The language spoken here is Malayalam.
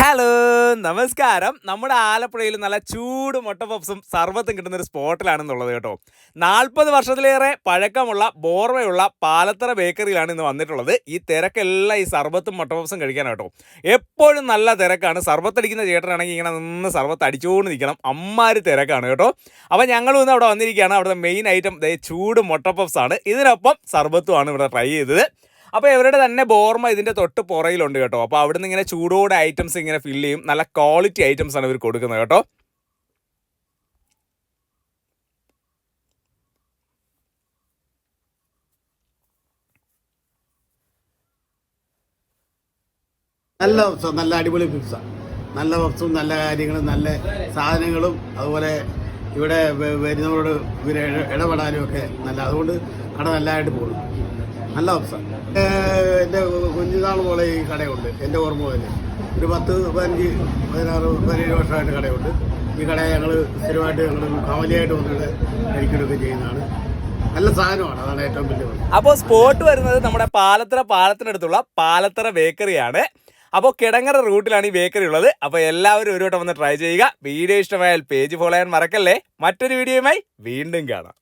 ഹലോ നമസ്കാരം. നമ്മുടെ ആലപ്പുഴയിൽ നല്ല ചൂട് മുട്ട പപ്സും സർബത്തും കിട്ടുന്ന ഒരു സ്പോട്ടിലാണെന്നുള്ളത് കേട്ടോ. 40 വർഷത്തിലേറെ പഴക്കമുള്ള ബോർവയുള്ള പാലത്തറ ബേക്കറിയിലാണ് ഇന്ന് വന്നിട്ടുള്ളത്. ഈ തിരക്കെല്ലാം ഈ സർബത്തും മുട്ട പപ്സും കഴിക്കാനാട്ടോ. എപ്പോഴും നല്ല തിരക്കാണ്. സർബത്തടിക്കുന്ന ചേട്ടനാണെങ്കിൽ ഇങ്ങനെ നിന്ന് സർബത്ത് അടിച്ചുകൊണ്ട് നിൽക്കണം. അമ്മാര് തിരക്കാണ് കേട്ടോ. അപ്പോൾ ഞങ്ങളും ഇന്ന് അവിടെ വന്നിരിക്കുകയാണ്. അവിടുത്തെ മെയിൻ ഐറ്റം ചൂട് മുട്ട പപ്സാണ്. ഇതിനൊപ്പം സർബത്തുമാണ് ഇവിടെ ട്രൈ ചെയ്തത്. അപ്പോൾ ഇവരുടെ തന്നെ ബോർമ ഇതിൻ്റെ തൊട്ട് പുറയിലുണ്ട് കേട്ടോ. അപ്പോൾ അവിടെ നിന്ന് ഇങ്ങനെ ചൂടോടെ ഐറ്റംസ് ഇങ്ങനെ ഫില്ല് ചെയ്യും. നല്ല ക്വാളിറ്റി ഐറ്റംസ് ആണ് ഇവർ കൊടുക്കുന്നത് കേട്ടോ. നല്ല പപ്സാണ്, നല്ല അടിപൊളി പപ്സാണ്. നല്ല പപ്സും നല്ല കാര്യങ്ങളും നല്ല സാധനങ്ങളും അതുപോലെ ഇവിടെ വരുന്നവരോട് ഇവർ ഇടപെടാനും ഒക്കെ നല്ല, അതുകൊണ്ട് കട നല്ലതായിട്ട് പോകുന്നു. നല്ല പപ്സാണ്. എൻ്റെ കുഞ്ഞുനാൾ പോലെ ഈ കടയുണ്ട്. എൻ്റെ ഓർമ്മ പോലെ ഒരു 10, 15, 16, 17 വർഷമായിട്ട് കടയുണ്ട്. ഈ കട ഞങ്ങൾ സ്ഥിരമായിട്ട് ഞങ്ങൾ ഫാമിലിയായിട്ട് വന്നിട്ട് കഴിക്കുകയൊക്കെ ചെയ്യുന്നതാണ്. നല്ല സാധനമാണ്, അതാണ് ഏറ്റവും വലിയ. അപ്പോൾ സ്പോട്ട് വരുന്നത് നമ്മുടെ പാലത്തിനടുത്തുള്ള പാലത്തറ ബേക്കറിയാണ്. അപ്പോൾ കിടങ്ങറ റൂട്ടിലാണ് ഈ ബേക്കറി ഉള്ളത്. അപ്പോൾ എല്ലാവരും ഒരു വട്ടം വന്ന് ട്രൈ ചെയ്യുക. വീഡിയോ ഇഷ്ടമായാൽ പേജ് ഫോളോ ചെയ്യാൻ മറക്കല്ലേ. മറ്റൊരു വീഡിയോയുമായി വീണ്ടും കാണാം.